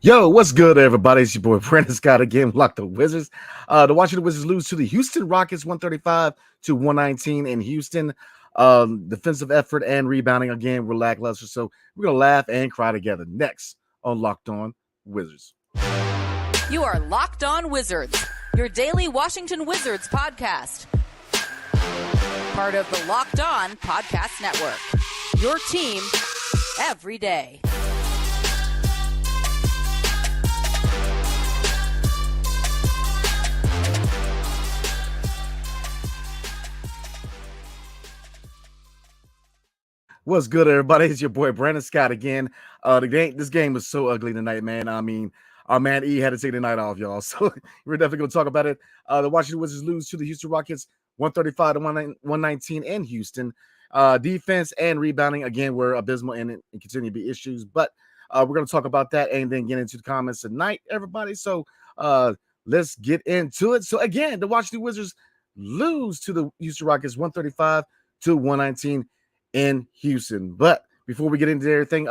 Yo, what's good, everybody? It's your boy Brandon Scott again. Locked the Wizards. The Washington Wizards lose to the Houston Rockets 135 to 119 in Houston. Defensive effort and rebounding again were lackluster. So we're gonna laugh and cry together next on Locked On Wizards. You are Locked On Wizards, your daily Washington Wizards podcast. Part of the Locked On Podcast Network. Your team every day. What's good, everybody? It's your boy Brandon Scott again. This game was so ugly tonight, man. I mean, our man E had to take the night off, y'all. So we're definitely going to talk about it. The Washington Wizards lose to the Houston Rockets 135 to 119 in Houston. Defense and rebounding, again, were abysmal and continue to be issues. But we're going to talk about that and then get into the comments tonight, everybody. So let's get into it. So, again, the Washington Wizards lose to the Houston Rockets 135 to 119 in Houston. But before we get into everything,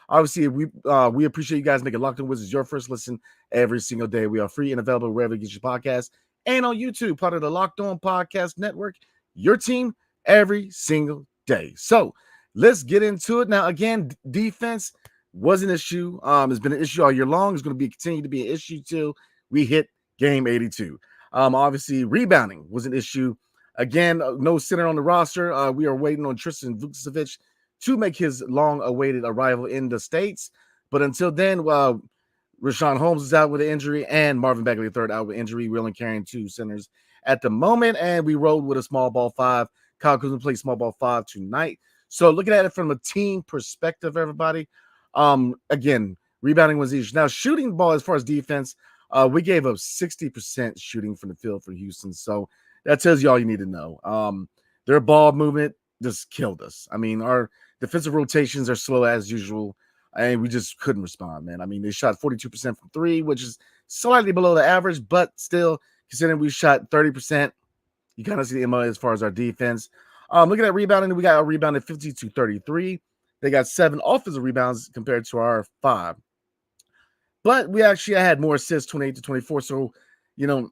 obviously we appreciate you guys making Locked On Wizards your first listen every single day. We are free and available wherever you get your podcast and on YouTube, part of the Locked On Podcast Network, your team every single day. So let's get into it. Now, again, defense was an issue. It's been an issue all year long. It's going to continue to be an issue till we hit game 82. Obviously, rebounding was an issue. Again, no center on the roster. We are waiting on Tristan Vukcevic to make his long-awaited arrival in the States. But until then, Rashawn Holmes is out with an injury and Marvin Bagley III out with injury. We're only carrying two centers at the moment, and we rolled with a small ball five. Kyle Kuzma plays small ball five tonight. So looking at it from a team perspective, everybody, again, rebounding was the issue. Now, shooting the ball as far as defense, we gave up 60% shooting from the field for Houston. So that tells you all you need to know. Their ball movement just killed us. I mean, our defensive rotations are slow as usual, and we just couldn't respond, man. I mean, they shot 42% from three, which is slightly below the average, but still, considering we shot 30%, you kind of see the MO as far as our defense. Looking at rebounding, we got a rebound at 50-33. They got 7 offensive rebounds compared to our 5. But we actually had more assists, 28-24. So, you know,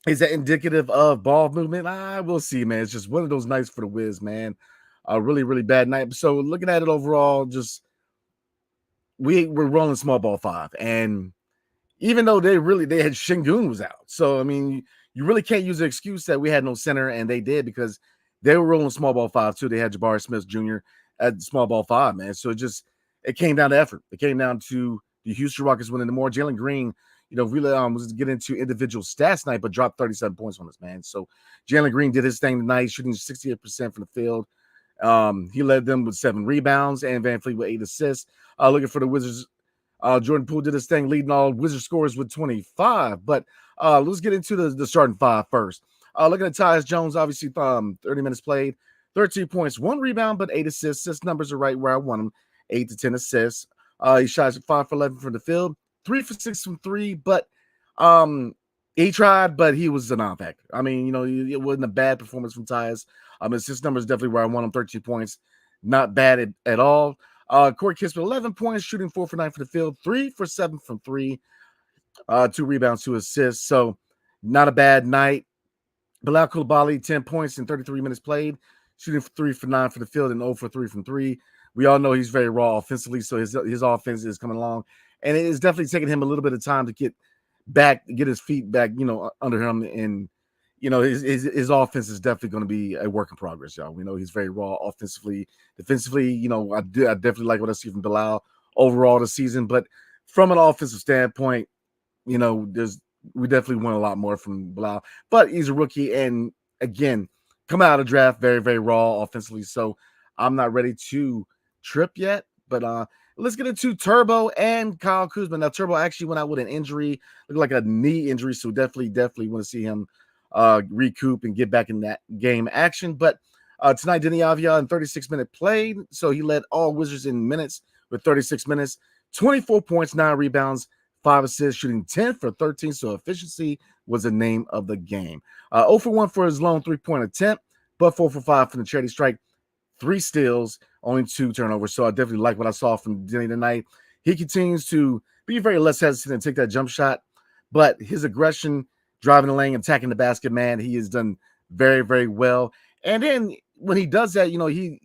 is that indicative of ball movement? We'll see, man. It's just one of those nights for the Wiz, man. A really, really bad night. So looking at it overall, just we're rolling small ball 5. And even though they had Şengün was out. So, I mean, you really can't use the excuse that we had no center, and they did because they were rolling small ball 5 too. They had Jabari Smith Jr. at small ball 5, man. So it came down to effort. It came down to the Houston Rockets winning the more. Jalen Green, really was getting into individual stats tonight, but dropped 37 points on us, man. So Jalen Green did his thing tonight, shooting 68% from the field. He led them with 7 rebounds, and Van Fleet with 8 assists. Looking for the Wizards, Jordan Poole did his thing, leading all Wizards scores with 25. But let's get into the starting 5 first. Looking at Tyus Jones, obviously 30 minutes played, 13 points, 1 rebound, but 8 assists. Assist numbers are right where I want them, 8 to 10 assists. He shot 5 for 11 from the field, 3 for 6 from 3, but he tried, but he was a non-factor. I mean, it wasn't a bad performance from Tyus. Assist numbers definitely where I want him, 13 points, not bad at all. Corey Kispert, 11 points, shooting 4 for 9 from the field, 3 for 7 from 3, 2 rebounds, 2 assists. So not a bad night. Bilal Coulibaly, 10 points in 33 minutes played, shooting 3 for 9 from the field and 0 for 3 from 3. We all know he's very raw offensively, so his offense is coming along. And it is definitely taking him a little bit of time to get his feet back, under him. And, his offense is definitely going to be a work in progress, y'all. We know he's very raw offensively. Defensively, I definitely like what I see from Bilal overall this season. But from an offensive standpoint, we definitely want a lot more from Bilal. But he's a rookie, and, again, coming out of the draft, very, very raw offensively. So I'm not ready to trip yet. But let's get into Turbo and Kyle Kuzma. Now, Turbo actually went out with an injury, looked like a knee injury, so definitely want to see him recoup and get back in that game action. But tonight, Denny Avia in 36-minute play, so he led all Wizards in minutes with 36 minutes, 24 points, 9 rebounds, 5 assists, shooting 10 for 13, so efficiency was the name of the game. 0 for 1 for his lone 3-point attempt, but 4 for 5 from the charity strike, 3 steals, only 2 turnovers. So I definitely like what I saw from Denny tonight. He continues to be very less hesitant and take that jump shot. But his aggression, driving the lane, attacking the basket, man, he has done very, very well. And then when he does that, he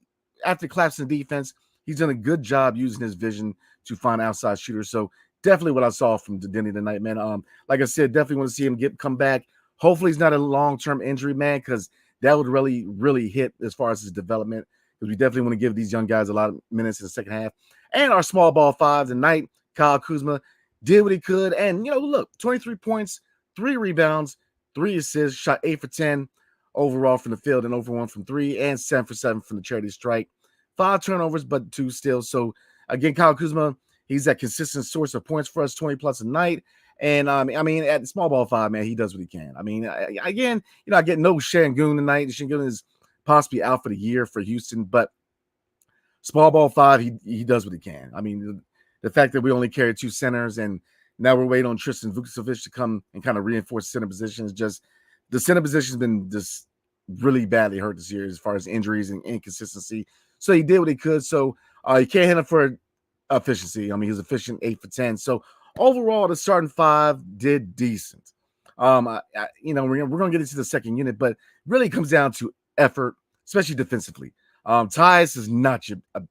after collapsing the defense, he's done a good job using his vision to find outside shooters. So definitely what I saw from Denny tonight, man. Like I said, definitely want to see him come back. Hopefully he's not a long-term injury, man, because that would really, really hit as far as his development. Because we definitely want to give these young guys a lot of minutes in the second half. And our small ball five tonight, Kyle Kuzma, did what he could. And, look, 23 points, 3 rebounds, 3 assists, shot 8 for 10 overall from the field and over 1 from 3, and 7 for 7 from the charity strike. 5 turnovers, but 2 steals. So, again, Kyle Kuzma, he's that consistent source of points for us, 20-plus a night. And, at the small ball 5, man, he does what he can. I get no Şengün tonight. Şengün is possibly out for the year for Houston, but small ball 5, he does what he can. The fact that we only carry 2 centers and now we're waiting on Tristan Vukcevic to come and kind of reinforce center positions. Just the center position has been just really badly hurt this year as far as injuries and inconsistency. So he did what he could. So you can't hit him for efficiency. He was efficient 8 for 10. So overall, the starting 5 did decent. We're going to get into the second unit, but really comes down to effort, especially defensively. Tyus is not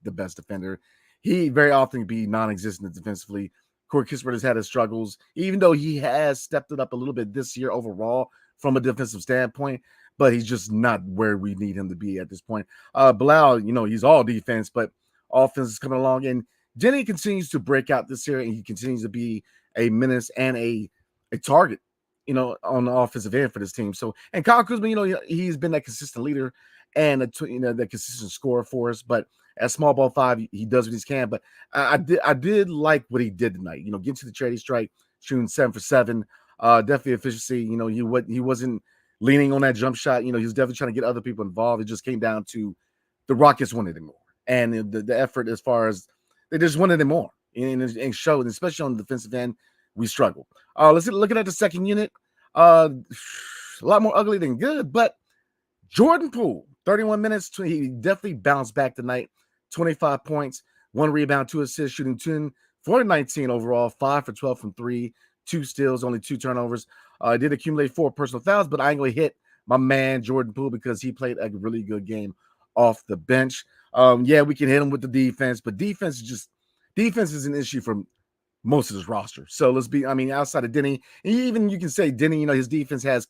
the best defender. He very often can be non-existent defensively. Corey Kispert has had his struggles, even though he has stepped it up a little bit this year overall from a defensive standpoint, but he's just not where we need him to be at this point. Bilal, he's all defense, but offense is coming along. And Denny continues to break out this year, and he continues to be a menace and a target, on the offensive end for this team. So, and Kyle Kuzma, he's been that consistent leader and that consistent scorer for us. But at small ball 5, he does what he can. But I did like what he did tonight. Getting to the charity strike, shooting 7 for 7. Definitely efficiency. He wasn't leaning on that jump shot. He was definitely trying to get other people involved. It just came down to the Rockets wanted it more, and the effort as far as they just wanted it more, and showed, especially on the defensive end, we struggle. Let's looking at the second unit. A lot more ugly than good, but Jordan Poole, 31 minutes. He definitely bounced back tonight. 25 points, 1 rebound, 2 assists, shooting 10 for 19 overall, 5 for 12 from 3, 2 steals, only 2 turnovers. Did accumulate 4 personal fouls, but I ain't going to hit my man Jordan Poole because he played a really good game off the bench. We can hit him with the defense, but defense is an issue for most of this roster. So let's be, outside of Denny, even you can say Denny, his defense has,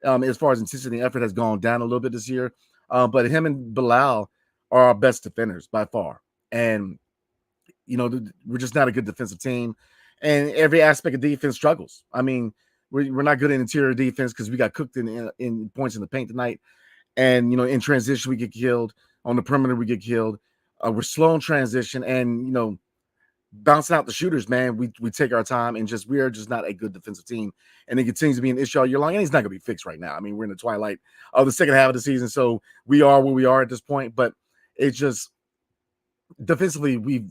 as far as intensity and effort, has gone down a little bit this year. But him and Bilal are our best defenders by far. And, we're just not a good defensive team. And every aspect of defense struggles. We're not good in interior defense because we got cooked in points in the paint tonight. And, in transition, we get killed. On the perimeter, we get killed. We're slow in transition. And, bouncing out the shooters, man, we take our time and we are just not a good defensive team. And it continues to be an issue all year long. And it's not going to be fixed right now. We're in the twilight of the second half of the season. So we are where we are at this point. But it's just defensively, we've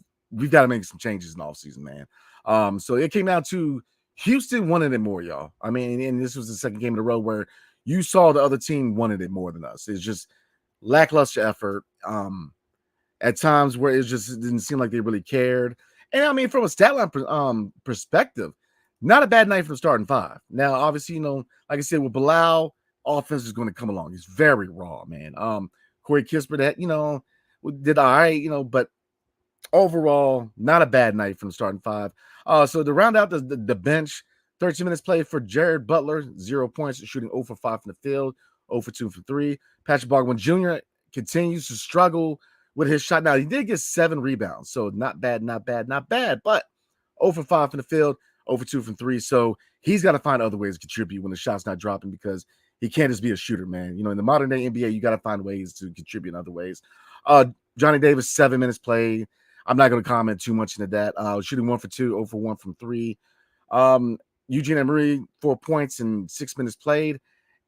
got to make some changes in the offseason, man. So it came down to Houston wanted it more, y'all. And this was the second game in a row where you saw the other team wanted it more than us. It's just lackluster effort. At times where it just didn't seem like they really cared. And from a stat line perspective, not a bad night from the starting 5. Now, obviously, like I said, with Bilal, offense is going to come along. He's very raw, man. Corey Kispert, did all right, but overall, not a bad night from the starting 5. So to round out the bench, 13 minutes played for Jared Butler, 0 points, shooting 0 for 5 from the field, 0 for 2 from 3. Patrick Baldwin Jr. continues to struggle with his shot. Now, he did get 7 rebounds, so not bad, but 0 for 5 from the field, 0 for 2 from 3. So he's got to find other ways to contribute when the shot's not dropping because he can't just be a shooter, man. In the modern day NBA, you got to find ways to contribute in other ways. Johnny Davis, 7 minutes played. I'm not going to comment too much into that. Shooting 1 for 2, 0 for 1 from 3. Eugene Emery, 4 points in 6 minutes played.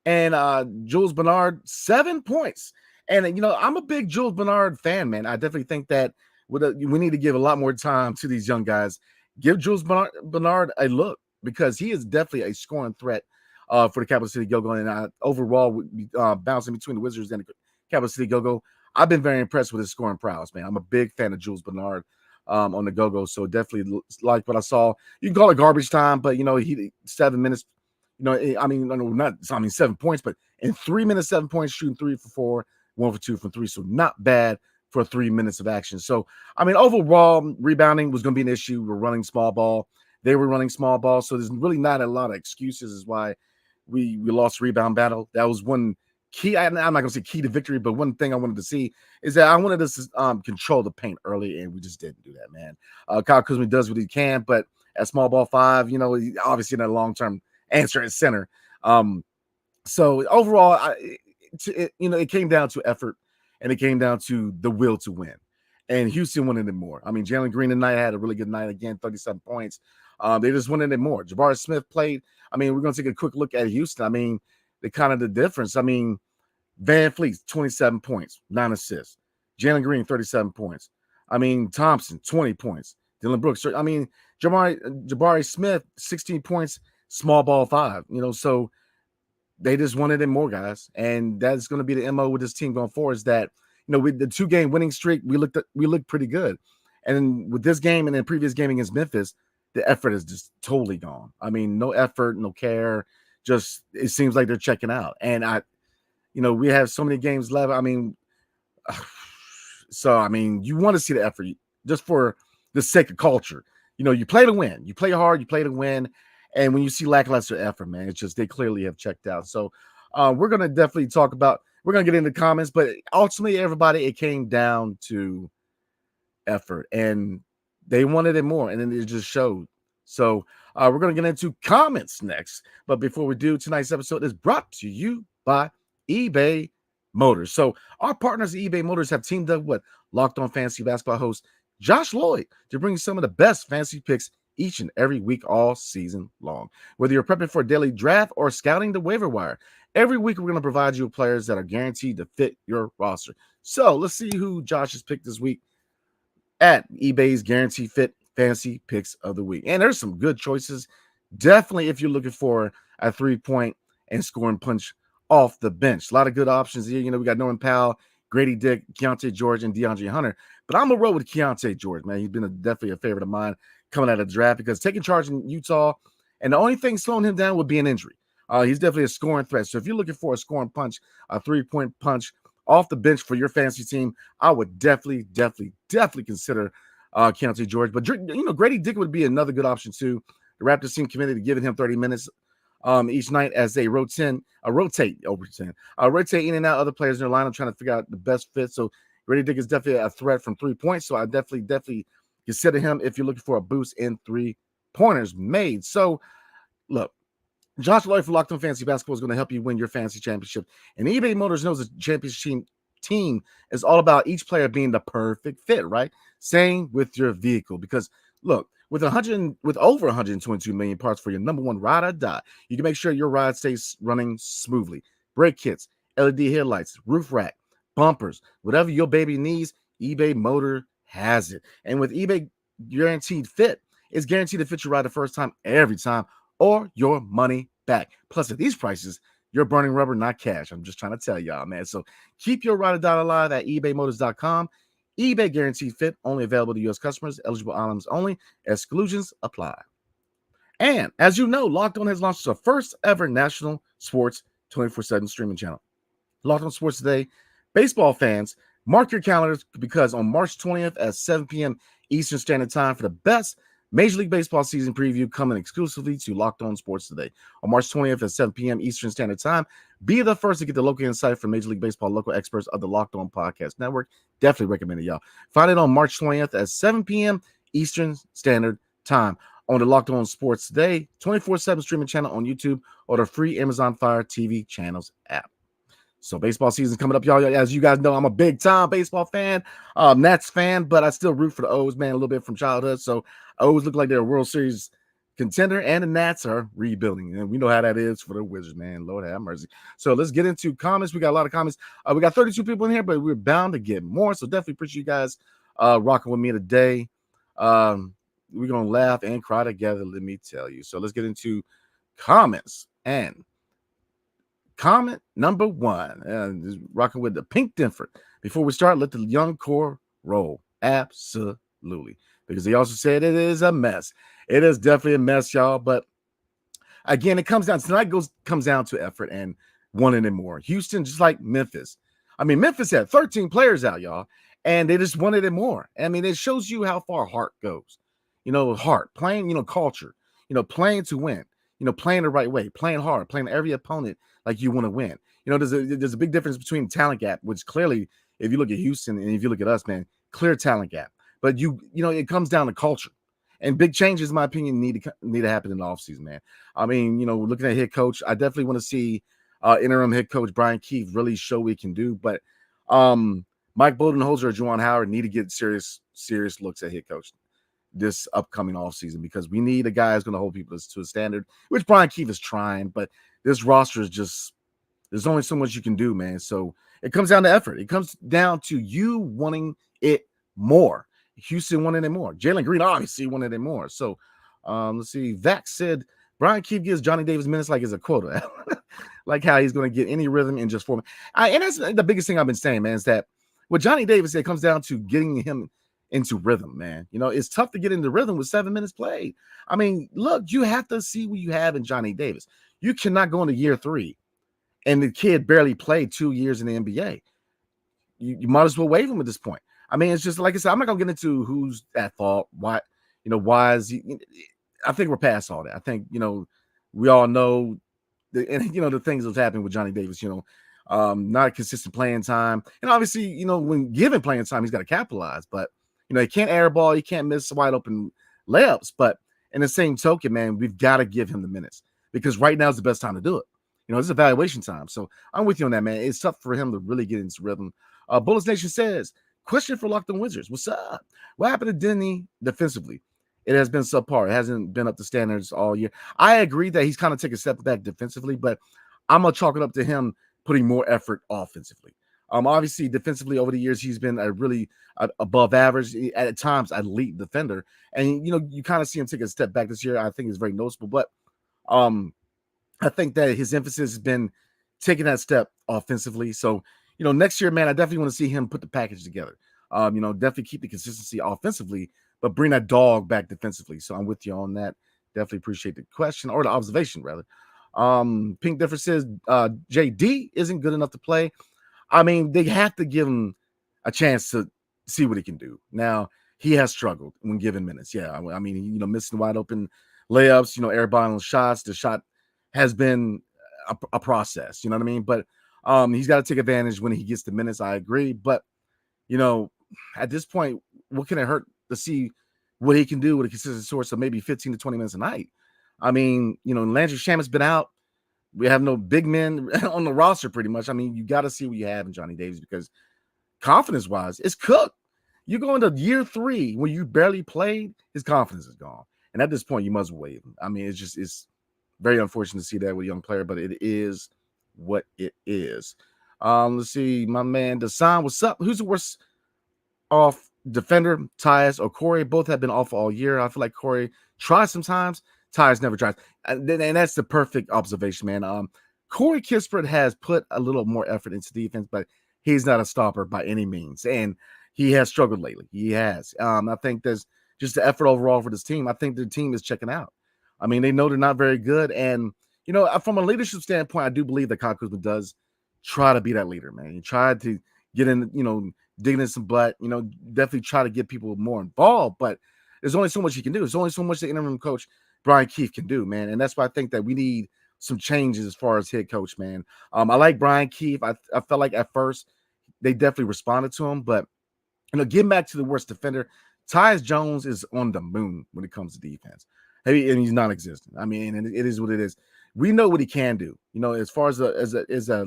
And Jules Bernard, 7 points. And, I'm a big Jules Bernard fan, man. I definitely think that we need to give a lot more time to these young guys. Give Jules Bernard a look because he is definitely a scoring threat for the Capital City Go-Go. And overall, bouncing between the Wizards and the Capital City Go-Go, I've been very impressed with his scoring prowess, man. I'm a big fan of Jules Bernard. on the go-go. So definitely like what I saw. You can call it garbage time, but he 7 minutes. I mean, not 7 points, but in 3 minutes, 7 points, shooting 3 for 4, 1 for 2 from 3. So not bad for 3 minutes of action. So I mean, overall, rebounding was going to be an issue. We're running small ball. They were running small ball. So there's really not a lot of excuses as why we lost rebound battle. That was one key. I'm not going to say key to victory, but one thing I wanted to see is that I wanted us to control the paint early, and we just didn't do that, man. Kyle Kuzma does what he can, but at small ball 5, obviously not a long-term answer at center. So overall, it came down to effort, and it came down to the will to win. And Houston wanted it more. I mean, Jalen Green tonight had a really good night again, 37 points. They just wanted it more. Jabari Smith played. I mean, we're going to take a quick look at Houston. I mean, the difference. I mean, Van Fleet, 27 points, 9 assists. Jalen Green, 37 points. I mean, Thompson, 20 points. Dylan Brooks. I mean, Jabari Smith, 16 points, small ball 5. So they just wanted it more, guys. And that's going to be the MO with this team going forward, is that, with the 2-game winning streak, we looked pretty good. And with this game and the previous game against Memphis, the effort is just totally gone. I mean, no effort, no care. Just, it seems like they're checking out. And we have so many games left. I mean, you want to see the effort just for the sake of culture. You play to win. You play hard. You play to win. And when you see lackluster effort, man, it's just they clearly have checked out. So we're going to definitely we're going to get into comments, but ultimately, everybody, it came down to effort, and they wanted it more, and then it just showed. So we're going to get into comments next. But before we do, tonight's episode is brought to you by eBay Motors. So our partners at eBay Motors have teamed up with Locked On Fantasy Basketball host Josh Lloyd to bring you some of the best fantasy picks each and every week all season long. Whether you're prepping for a daily draft or scouting the waiver wire, every week we're going to provide you with players that are guaranteed to fit your roster. So let's see who Josh has picked this week at eBay's Guarantee Fit Fantasy Picks of the Week. And there's some good choices. Definitely if you're looking for a 3-point and scoring punch off the bench. A lot of good options here. We got Norman Powell, Grady Dick, Keontae George, and DeAndre Hunter. But I'm going to roll with Keontae George, man. He's been definitely a favorite of mine coming out of the draft, because taking charge in Utah, and the only thing slowing him down would be an injury. He's definitely a scoring threat. So if you're looking for a scoring punch, a 3-point punch off the bench for your fantasy team, I would definitely consider Keontae George. But Grady Dick would be another good option too. The Raptors seem committed to giving him 30 minutes each night as they rotate in and out other players in their lineup, trying to figure out the best fit. So Grady Dick is definitely a threat from 3 points. So I definitely consider him if you're looking for a boost in 3-pointers made. So look, Josh Lloyd for Locked On Fantasy Basketball is going to help you win your fantasy championship. And eBay Motors knows the championship team is all about each player being the perfect fit, right? Same with your vehicle, because look, with over 122 million parts for your number one ride or die, you can make sure your ride stays running smoothly. Brake kits, LED headlights, roof rack, bumpers, whatever your baby needs, eBay Motor has it. And with eBay Guaranteed Fit, it's guaranteed to fit your ride the first time, every time, or your money back. Plus, at these prices, you're burning rubber, not cash. I'm just trying to tell y'all, man. So keep your ride or die alive at ebaymotors.com. eBay Guaranteed Fit, only available to U.S. customers, eligible items only, exclusions apply. And as you know, Locked On has launched the first ever national sports 24/7 streaming channel. Locked On Sports Today. Baseball fans, mark your calendars, because on March 20th at 7 p.m. Eastern Standard Time for the best Major League Baseball season preview coming exclusively to Locked On Sports Today. On March 20th at 7 p.m. Eastern Standard Time, be the first to get the local insight from Major League Baseball local experts of the Locked On Podcast Network. Definitely recommend it, y'all. Find it on March 20th at 7 p.m. Eastern Standard Time on the Locked On Sports Today 24/7 streaming channel on YouTube or the free Amazon Fire TV channels app. So baseball season coming up, y'all. As you guys know, I'm a big-time baseball fan, Nats fan, but I still root for the O's, man, a little bit from childhood. So O's look like they're a World Series contender, and the Nats are rebuilding. And we know how that is for the Wizards, man. Lord have mercy. So let's get into comments. We got a lot of comments. We got 32 people in here, but we're bound to get more. So definitely appreciate you guys rocking with me today. We're going to laugh and cry together, let me tell you. So let's get into comments. And comment number 1, rocking with the Pink Denford. Before we start, let the young core roll. Absolutely. because he also said it is a mess. It is definitely a mess, y'all. But again, it comes down to effort and wanting it more. Houston, just like Memphis. I mean, Memphis had 13 players out, y'all, and they just wanted it more. I mean, it shows you how far heart goes. Heart, playing, culture, playing to win, playing the right way, playing hard, playing every opponent like you want to win. There's a big difference between talent gap, which clearly, if you look at Houston and if you look at us, man, clear talent gap. But it comes down to culture. And big changes, in my opinion, need to happen in the offseason, man. I mean, looking at head coach, I definitely want to see interim head coach Brian Keefe really show what he can do. But Mike Budenholzer or Juwan Howard need to get serious looks at head coach this upcoming offseason, because we need a guy who's going to hold people to a standard, which Brian Keefe is trying. But this roster is just, there's only so much you can do, man. So it comes down to effort. It comes down to you wanting it more. Houston wanted it more. Jalen Green obviously wanted it more. So let's see. Vax said Brian Keefe gives Johnny Davis minutes like it's a quota. Like how he's going to get any rhythm in just 4 minutes. And that's the biggest thing I've been saying, man, is that what Johnny Davis said comes down to getting him into rhythm, man. It's tough to get into rhythm with 7 minutes played. I mean, look, you have to see what you have in Johnny Davis. You cannot go into year 3 and the kid barely played 2 years in the NBA. You might as well waive him at this point. I mean, it's just like I said, I'm not gonna get into who's at fault. Why is he? I think we're past all that. I think we all know the things that's happening with Johnny Davis. Not a consistent playing time, and obviously, when given playing time, he's got to capitalize. But he can't airball, he can't miss wide open layups. But in the same token, man, we've got to give him the minutes, because right now is the best time to do it. It's evaluation time. So I'm with you on that, man. It's tough for him to really get into rhythm. Bullets Nation says, question for Locked On Wizards. What's up? What happened to Denny defensively? It has been subpar. It hasn't been up to standards all year. I agree that he's kind of taken a step back defensively, but I'm going to chalk it up to him putting more effort offensively. Obviously, defensively over the years, he's been a really above average, at times elite defender. And, you kind of see him take a step back this year. I think it's very noticeable. But I think that his emphasis has been taking that step offensively. So, next year, man, I definitely want to see him put the package together. Definitely keep the consistency offensively, but bring that dog back defensively. So I'm with you on that. Definitely appreciate the question, or the observation, rather. Pink Difference says JD isn't good enough to play. I mean, they have to give him a chance to see what he can do. Now, he has struggled when given minutes. Yeah, I mean, missing wide open layups, airballing shots. The shot has been a process, you know what I mean? But he's got to take advantage when he gets the minutes. I agree. But, at this point, what can it hurt to see what he can do with a consistent source of maybe 15 to 20 minutes a night? I mean, Landry Shamit's been out. We have no big men on the roster pretty much. I mean, you got to see what you have in Johnny Davis, because confidence-wise, it's cooked. You go into year 3 when you barely played, his confidence is gone. And at this point, you must waive him. I mean, it's very unfortunate to see that with a young player, but it is what it is. Let's see, my man Desan, what's up? Who's the worst off defender, Tyus or Corey? Both have been off all year. I feel like Corey tries sometimes, Tyus never tries. And that's the perfect observation, man. Corey Kispert has put a little more effort into defense, but he's not a stopper by any means. And he has struggled lately. He has. I think there's just the effort overall for this team. I think the team is checking out. I mean, they know they're not very good. And, from a leadership standpoint, I do believe that Kyle Kuzma does try to be that leader, man. He tried to get in, digging in some butt, definitely try to get people more involved. But there's only so much he can do. There's only so much the interim coach, Brian Keefe, can do, man. And that's why I think that we need some changes as far as head coach, man. I like Brian Keefe. I felt like at first they definitely responded to him. But, getting back to the worst defender, Tyus Jones is on the moon when it comes to defense. And he's non-existent. I mean, and it is what it is. We know what he can do. As far as a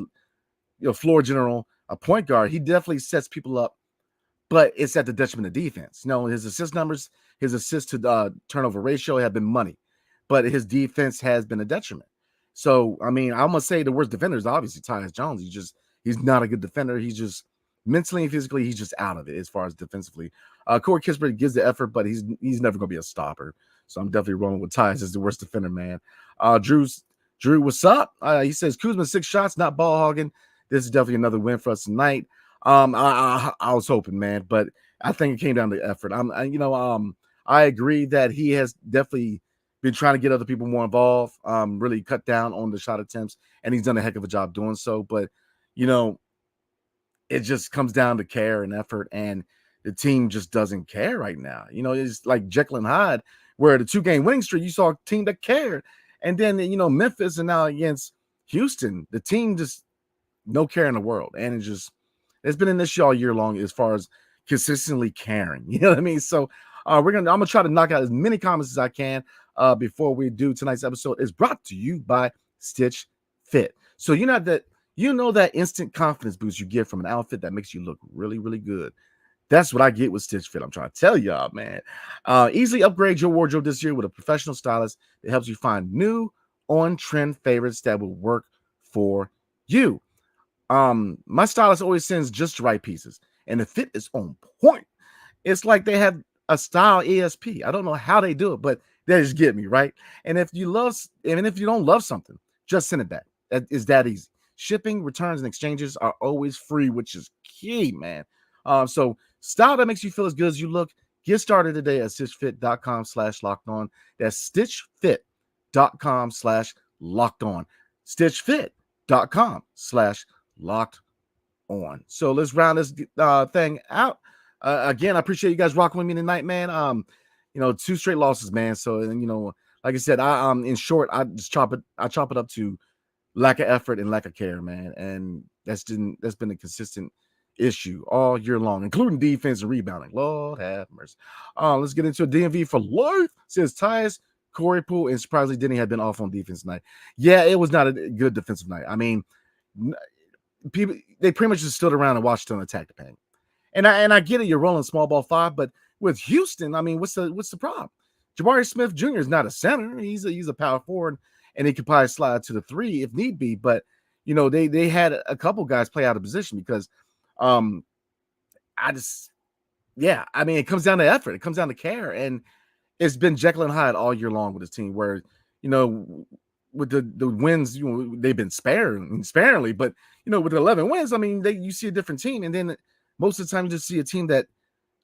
floor general, a point guard, he definitely sets people up, but it's at the detriment of defense. His assist numbers, his assist to turnover ratio have been money, but his defense has been a detriment. So, I mean, I'm going to say the worst defender is obviously Tyus Jones. He's not a good defender. He's just mentally and physically, he's just out of it as far as defensively. Corey Kispert gives the effort, but he's never going to be a stopper. So I'm definitely rolling with Tyus as the worst defender, man. Drew, what's up? He says Kuzma 6 shots, not ball hogging. This is definitely another win for us tonight. I was hoping, man, but I think it came down to effort. I agree that he has definitely been trying to get other people more involved, really cut down on the shot attempts, and he's done a heck of a job doing so. But, it just comes down to care and effort, and the team just doesn't care right now. It's like Jekyll and Hyde, where the 2-game winning streak, you saw a team that cared. And then, Memphis and now against Houston, the team just no care in the world. And it's been an issue all year long as far as consistently caring. You know what I mean? So I'm gonna try to knock out as many comments as I can before we do. Tonight's episode is brought to you by Stitch Fit. So that instant confidence boost you get from an outfit that makes you look really, really good. That's what I get with Stitch Fit. I'm trying to tell y'all, man. Easily upgrade your wardrobe this year with a professional stylist that helps you find new on-trend favorites that will work for you. My stylist always sends just the right pieces, and the fit is on point. It's like they have a style ESP. I don't know how they do it, but they just get me, right? And if you don't love something, just send it back. That is that easy. Shipping, returns, and exchanges are always free, which is key, man. So style that makes you feel as good as you look. Get started today at stitchfit.com/lockedon. That's stitchfit.com/lockedon. stitchfit.com/lockedon. So let's round this thing out. Again, I appreciate you guys rocking with me tonight, man. 2 straight losses, man. So, like I said, in short, I chop it up to lack of effort and lack of care, man. And that's been a consistent issue all year long, including defense and rebounding. Lord have mercy. Let's get into a DMV for life. Says Tyus, Corey, Poole, and surprisingly, Denny had been off on defense tonight. Yeah, it was not a good defensive night. I mean, they pretty much just stood around and watched them attack the paint. And I get it, you're rolling small ball 5, but with Houston, I mean, what's the problem? Jabari Smith Jr. is not a center. He's a power forward, and he could probably slide to the 3 if need be. But they had a couple guys play out of position because it comes down to effort. It comes down to care. And it's been Jekyll and Hyde all year long with this team where, with the wins, they've been sparingly, but with 11 wins, I mean, you see a different team. And then most of the time you just see a team that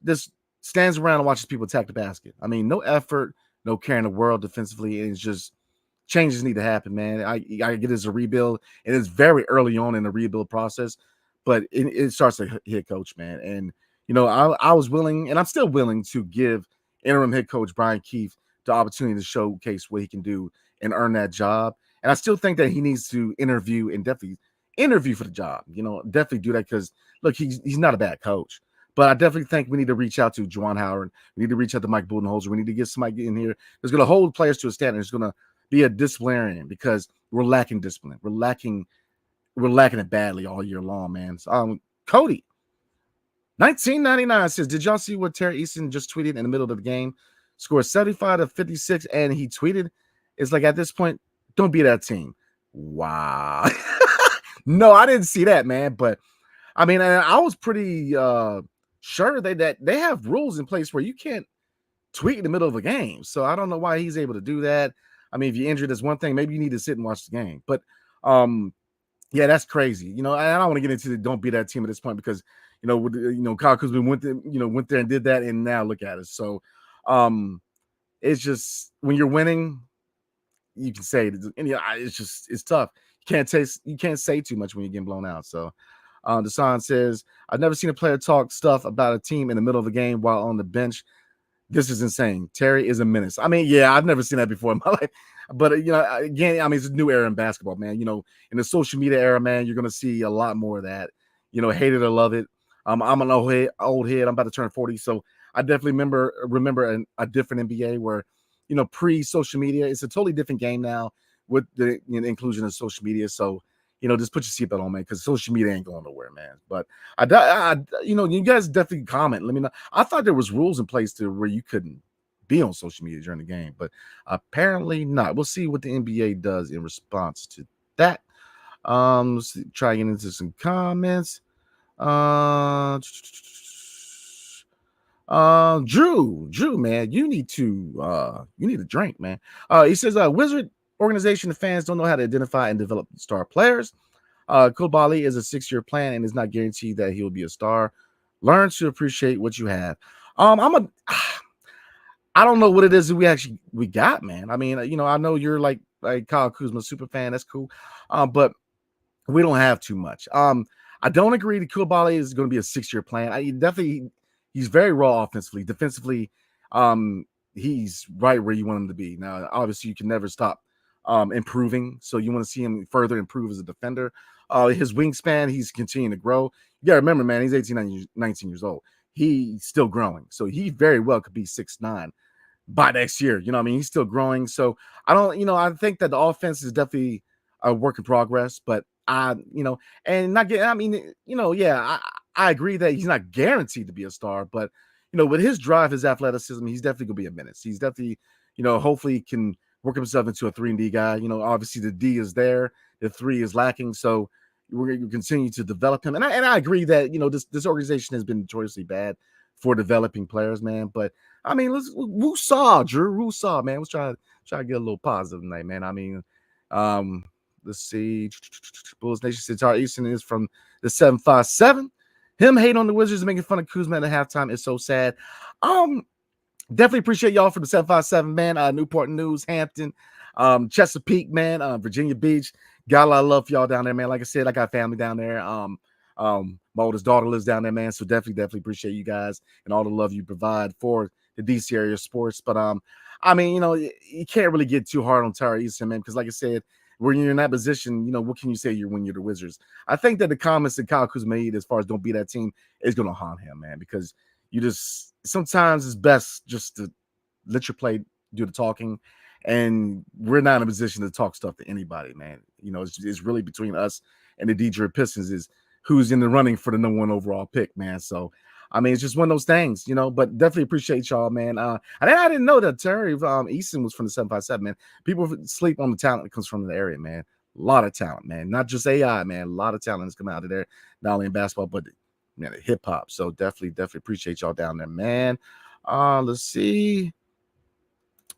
just stands around and watches people attack the basket. I mean, no effort, no care in the world defensively. And it's just changes need to happen, man. I get it as a rebuild, and it's very early on in the rebuild process, but it starts to hit coach, man. And, I was willing, and I'm still willing to give interim head coach Brian Keefe the opportunity to showcase what he can do and earn that job. And I still think that he needs to interview and definitely interview for the job, definitely do that. Cause look, he's not a bad coach, but I definitely think we need to reach out to Juwan Howard. We need to reach out to Mike Budenholzer. We need to get somebody in here that's going to hold players to a standard. It's going to be a disciplinarian because we're lacking discipline. We're lacking it badly all year long, man. So, Cody, 1999 says, did y'all see what Terry Easton just tweeted in the middle of the game? Scored 75 to 56, and he tweeted, it's like at this point, don't be that team. Wow. No, I didn't see that, man. But I mean, I was pretty sure that they have rules in place where you can't tweet in the middle of a game. So I don't know why he's able to do that. I mean, if you're injured, that's one thing. Maybe you need to sit and watch the game. But yeah, that's crazy. I don't want to get into the don't be that team at this point because Kyle Kuzma went there and did that, and now look at it. So it's just when you're winning, you can say it. And it's tough. You can't say too much when you're getting blown out. So Desan says, I've never seen a player talk stuff about a team in the middle of the game while on the bench. This is insane. Terry is a menace. I mean, yeah, I've never seen that before in my life. But, again, I mean, it's a new era in basketball, man. In the social media era, man, you're going to see a lot more of that. Hate it or love it. I'm an old head. I'm about to turn 40. So I definitely remember a different NBA where, pre-social media, it's a totally different game now with the inclusion of social media. So, just put your seatbelt on, man, because social media ain't going nowhere, man. But you guys definitely comment. Let me know. I thought there was rules in place to where you couldn't be on social media during the game, but apparently not. We'll see what the NBA does in response to that. Let's try getting into some comments. Drew, man, you need a drink, man. He says, Wizard organization, the fans don't know how to identify and develop star players. Koulibaly is a 6-year plan and is not guaranteed that he'll be a star. Learn to appreciate what you have. I don't know what it is that we got, man. I mean, I know you're like Kyle Kuzma super fan. That's cool. But we don't have too much. I don't agree that Koulibaly is going to be a 6-year plan. He's very raw offensively. Defensively, he's right where you want him to be. Now, obviously, you can never stop improving. So you want to see him further improve as a defender. His wingspan, he's continuing to grow. You got to remember, man, he's 18, 19 years old. He's still growing. So he very well could be 6'9" by next year. You know what I mean? He's still growing. So I think that the offense is definitely a work in progress, but and not get, I mean, I agree that he's not guaranteed to be a star, but with his drive, his athleticism, he's definitely gonna be a menace. He's definitely, hopefully he can work himself into a 3-and-D guy. Obviously the D is there, the 3 is lacking. So we're going to continue to develop him. And I agree that, this organization has been notoriously bad for developing players, man. But I mean, Drew Woosah, man. Let's try to get a little positive tonight, man. I mean, let's see. Bulls Nation Sitar Easton is from the 757. Him hating on the Wizards, making fun of Kuzma at halftime is so sad. Definitely appreciate y'all for the 757, man. Newport News, Hampton, Chesapeake, man, Virginia Beach. Got a lot of love for y'all down there, man. Like I said, I got family down there. My oldest daughter lives down there, man. So definitely appreciate you guys and all the love you provide for the DC area sports. But I mean, you can't really get too hard on Tyree Easton, man, because like I said, when you're in that position, what can you say when you're the Wizards? I think that the comments that Kyle Kuzma made as far as don't be that team is going to haunt him, man, because sometimes it's best just to let your play do the talking. And we're not in a position to talk stuff to anybody, man. It's really between us and the Detroit Pistons is who's in the running for the number 1 overall pick, man. So, I mean, it's just one of those things, but definitely appreciate y'all, man. I didn't know that Terry Easton was from the 757, man. People sleep on the talent that comes from the area, man. A lot of talent, man. Not just AI, man. A lot of talent is coming out of there, not only in basketball, but hip hop. So definitely appreciate y'all down there, man. Let's see.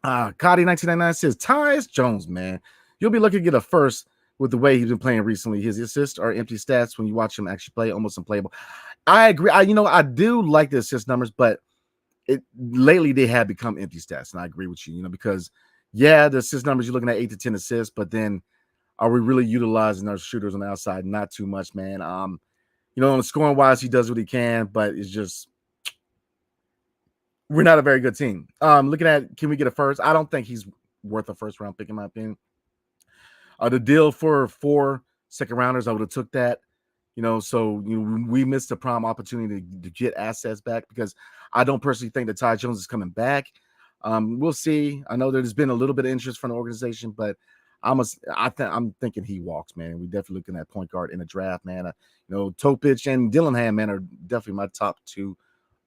Cotty 1999 says Tyus Jones, man. You'll be lucky to get a first with the way he's been playing recently. His assists are empty stats when you watch him actually play, almost unplayable. I agree. I do like the assist numbers, but lately they have become empty stats, and I agree with you. Because the assist numbers you're looking at 8 to 10 assists, but then are we really utilizing our shooters on the outside? Not too much, man. On the scoring wise, he does what he can, but it's just we're not a very good team. Looking at can we get a first? I don't think he's worth a first round pick in my opinion. The deal for 4 second rounders, I would have took that. So we missed a prime opportunity to get assets back because I don't personally think that Ty Jones is coming back. We'll see. I know there's been a little bit of interest from the organization, but I'm thinking he walks, man. We definitely looking at point guard in the draft, man. Topich and Dillingham, man, are definitely my top 2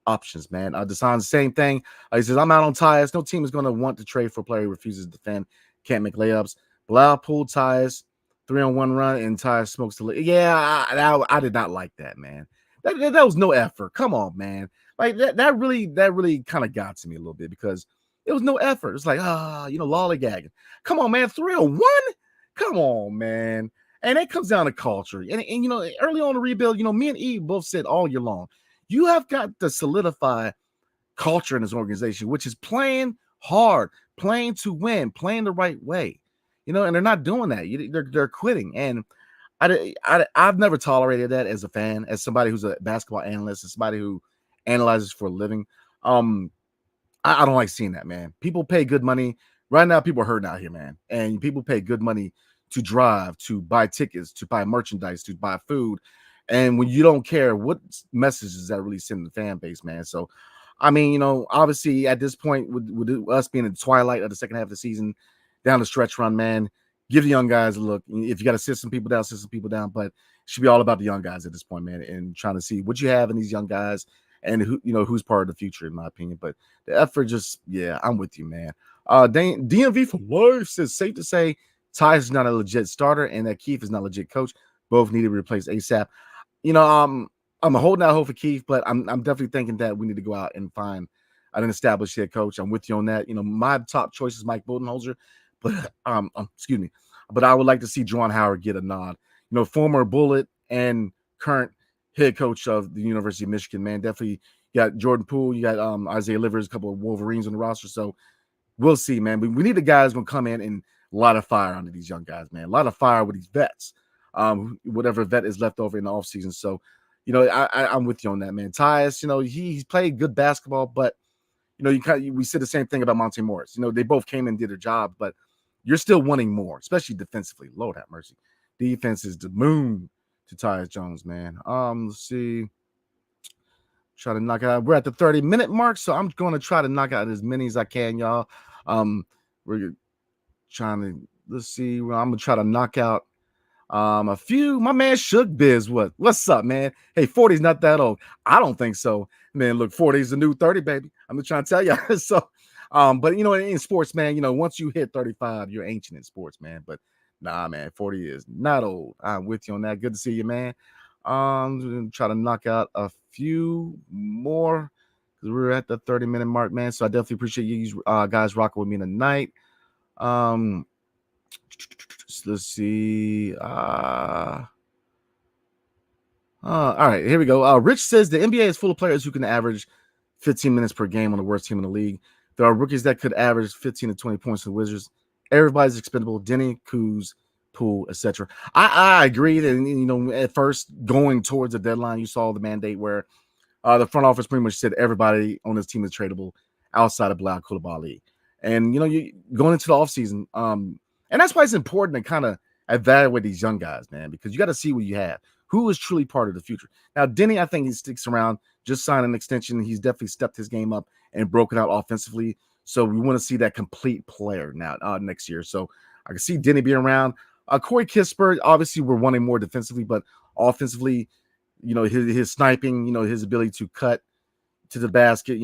options, man. Desan's the same thing. He says, I'm out on Tyus. No team is going to want to trade for a player who refuses to defend, can't make layups. Blau pulled Tyus, 3-on-1 run, and Tyus smokes the lead. Yeah, I did not like that, man. That was no effort. Come on, man. Like that really kind of got to me a little bit because it was no effort. It's like, lollygagging. Come on, man. 3-on-1? Come on, man. And it comes down to culture. And early on the rebuild, me and Eve both said all year long, you have got to solidify culture in this organization, which is playing hard, playing to win, playing the right way. And they're not doing that. They're quitting. And I've never tolerated that as a fan, as somebody who's a basketball analyst, as somebody who analyzes for a living. I don't like seeing that, man. People pay good money. Right now, people are hurting out here, man. And people pay good money to drive, to buy tickets, to buy merchandise, to buy food. And when you don't care, what message is that really sending the fan base, man? So, I mean, obviously at this point, with us being in the twilight of the second half of the season, down the stretch run, man, give the young guys a look. If you got to sit some people down, but it should be all about the young guys at this point, man, and trying to see what you have in these young guys and who's part of the future, in my opinion. But the effort I'm with you, man. DMV for life says safe to say Tyus is not a legit starter and that Keith is not a legit coach. Both need to be replaced ASAP. I'm holding out hope for Keith, but I'm definitely thinking that we need to go out and find an established head coach. I'm with you on that. My top choice is Mike Budenholzer, but excuse me. But I would like to see Juwan Howard get a nod. Former Bullet and current head coach of the University of Michigan, man. Definitely, You got Jordan Poole, you got Isaiah Livers, a couple of Wolverines on the roster. So we'll see, man. We need the guys going to come in and a lot of fire under these young guys, man. A lot of fire with these vets, whatever vet is left over in the offseason. So, I'm with you on that, man. Tyus, he's played good basketball, but, we said the same thing about Monte Morris. They both came and did their job, but you're still wanting more, especially defensively. Lord have mercy. Defense is the moon to Tyus Jones, man. Let's see. Try to knock it out. We're at the 30-minute mark, so I'm going to try to knock out as many as I can, y'all. We're trying to, let's see. I'm going to try to knock out a few. My man Shook Biz, what's up, man? Hey, 40's not that old. I don't think so. Man, look, 40 is the new 30, baby. I'm just trying to tell you. So, but in sports, man, once you hit 35, you're ancient in sports, man. But nah, man, 40 is not old. I'm with you on that. Good to see you, man. Try to knock out a few more because we're at the 30-minute mark, man. So I definitely appreciate you guys rocking with me tonight. Let's see. All right, here we go. Rich says the NBA is full of players who can average 15 minutes per game on the worst team in the league. There are rookies that could average 15 to 20 points for the Wizards. Everybody's expendable. Denny, Kuz, Poole, etc. I agree that, at first going towards the deadline, you saw the mandate where the front office pretty much said everybody on this team is tradable outside of Bilal Coulibaly. And, you going into the offseason, and that's why it's important to kind of evaluate these young guys, man, because you got to see what you have. Who is truly part of the future? Now, Denny, I think he sticks around, just signed an extension. He's definitely stepped his game up and broken out offensively. So we want to see that complete player now next year. So I can see Denny being around. Corey Kispert, obviously we're wanting more defensively, but offensively, his sniping, his ability to cut to the basket,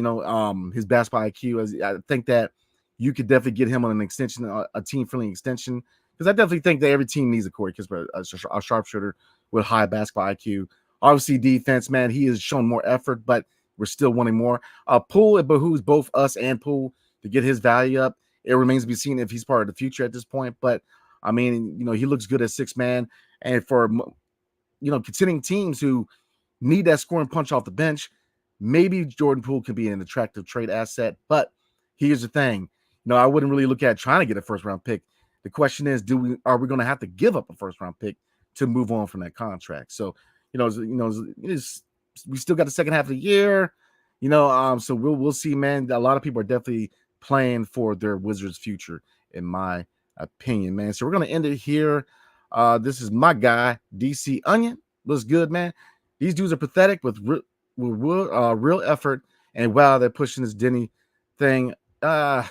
his basketball IQ. I think that you could definitely get him on an extension, a team-friendly extension, because I definitely think that every team needs a Corey Kispert, a sharpshooter with high basketball IQ. Obviously, defense, man, he has shown more effort, but we're still wanting more. Poole, it behooves both us and Poole to get his value up. It remains to be seen if he's part of the future at this point, but I mean, he looks good as 6-man. And for, contending teams who need that scoring punch off the bench, maybe Jordan Poole can be an attractive trade asset. But here's the thing. I wouldn't really look at trying to get a first-round pick. The question is, are we going to have to give up a first-round pick to move on from that contract? So, we still got the second half of the year, so we'll see, man. A lot of people are definitely playing for their Wizards future, in my opinion, man. So we're going to end it here. This is my guy, DC Onion. Looks good, man. These dudes are pathetic with real effort. And wow, they're pushing this Denny thing. Denny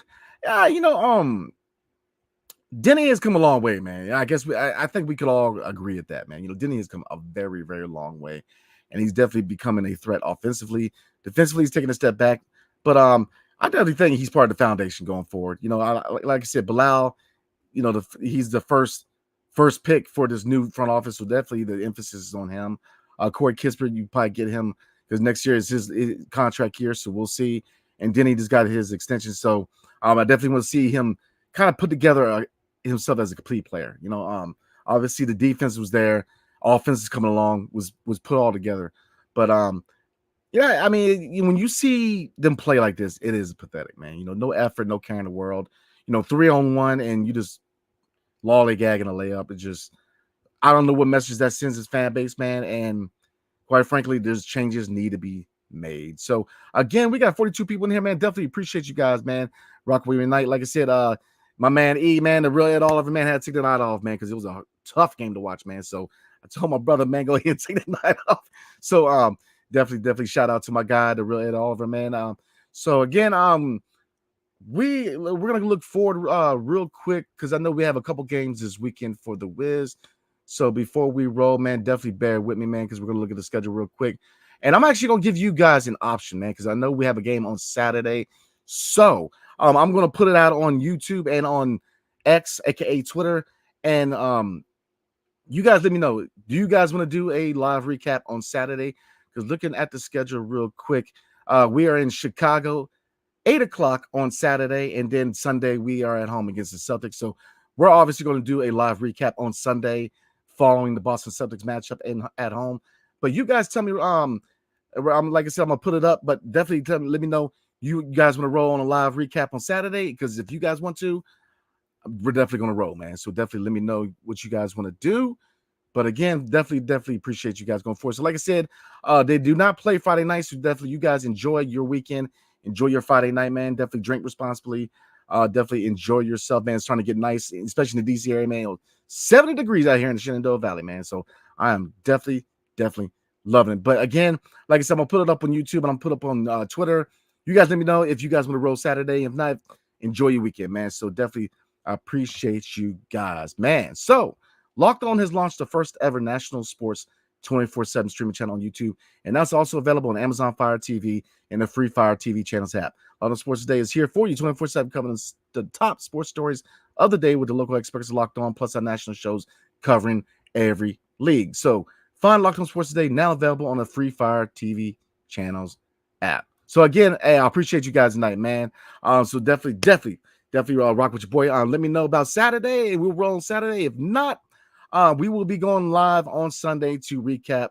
has come a long way, man. I guess I think we could all agree at that, man. Denny has come a very, very long way. And he's definitely becoming a threat offensively. Defensively, he's taking a step back. But I definitely think he's part of the foundation going forward. Like I said, Bilal, he's the first pick for this new front office, so definitely the emphasis is on him. Corey Kispert, you probably get him because next year is his contract year, so we'll see. And Denny just got his extension, so I definitely want to see him kind of put together himself as a complete player. Obviously the defense was there, offense is coming along, was put all together, but yeah, I mean, when you see them play like this, it is pathetic, man. No effort, no care in the world. 3-on-1, and you just lollygagging a layup. It just, I don't know what message that sends his fan base, man. And quite frankly, there's changes need to be made. So again, we got 42 people in here, man. Definitely appreciate you guys, man. Rock with me tonight. Like I said, my man E, man, the real Ed Oliver, man, had to take the night off, man, because it was a tough game to watch, man. So I told my brother, man, go ahead and take the night off. So definitely shout out to my guy, the real Ed Oliver, man. So again, we're gonna look forward real quick because I know we have a couple games this weekend for the Wiz. So before we roll, man, definitely bear with me, man, because we're gonna look at the schedule real quick. And I'm actually gonna give you guys an option, man, because I know we have a game on Saturday. So I'm gonna put it out on YouTube and on X, aka Twitter. And you guys let me know. Do you guys want to do a live recap on Saturday? Because looking at the schedule real quick, we are in Chicago, 8 o'clock on Saturday, and then Sunday we are at home against the Celtics. So we're obviously going to do a live recap on Sunday following the Boston Celtics matchup at home. But you guys tell me, I'm like I said, I'm gonna put it up, but definitely let me know you guys want to roll on a live recap on Saturday, because if you guys want to, we're definitely gonna roll, man. So definitely let me know what you guys want to do. But again, definitely appreciate you guys going forward. So like I said, they do not play Friday night, so definitely you guys enjoy your weekend, enjoy your Friday night, man. Definitely drink responsibly. Definitely enjoy yourself, man. It's trying to get nice, especially in the DC area, man. 70 degrees out here in the Shenandoah Valley, man. So I am definitely loving it. But again, like I said, I'm gonna put it up on YouTube and I'm put up on Twitter. You guys let me know if you guys want to roll Saturday. If not, enjoy your weekend, man. So definitely I appreciate you guys, man. So Locked On has launched the first ever national sports 24/7 streaming channel on YouTube, and that's also available on Amazon Fire TV and the free Fire TV channels app. Locked On Sports Today is here for you 24/7, covering the top sports stories of the day with the local experts Locked On, plus our national shows covering every league. So find Locked On Sports Today now available on the free Fire TV channels app. So again, hey, I appreciate you guys tonight, man. So definitely rock with your boy. Let me know about Saturday. We'll roll on Saturday. If not, we will be going live on Sunday to recap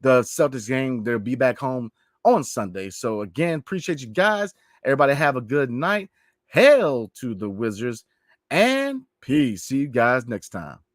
the Celtics game. They'll be back home on Sunday. So again, appreciate you guys. Everybody have a good night. Hail to the Wizards and peace. See you guys next time.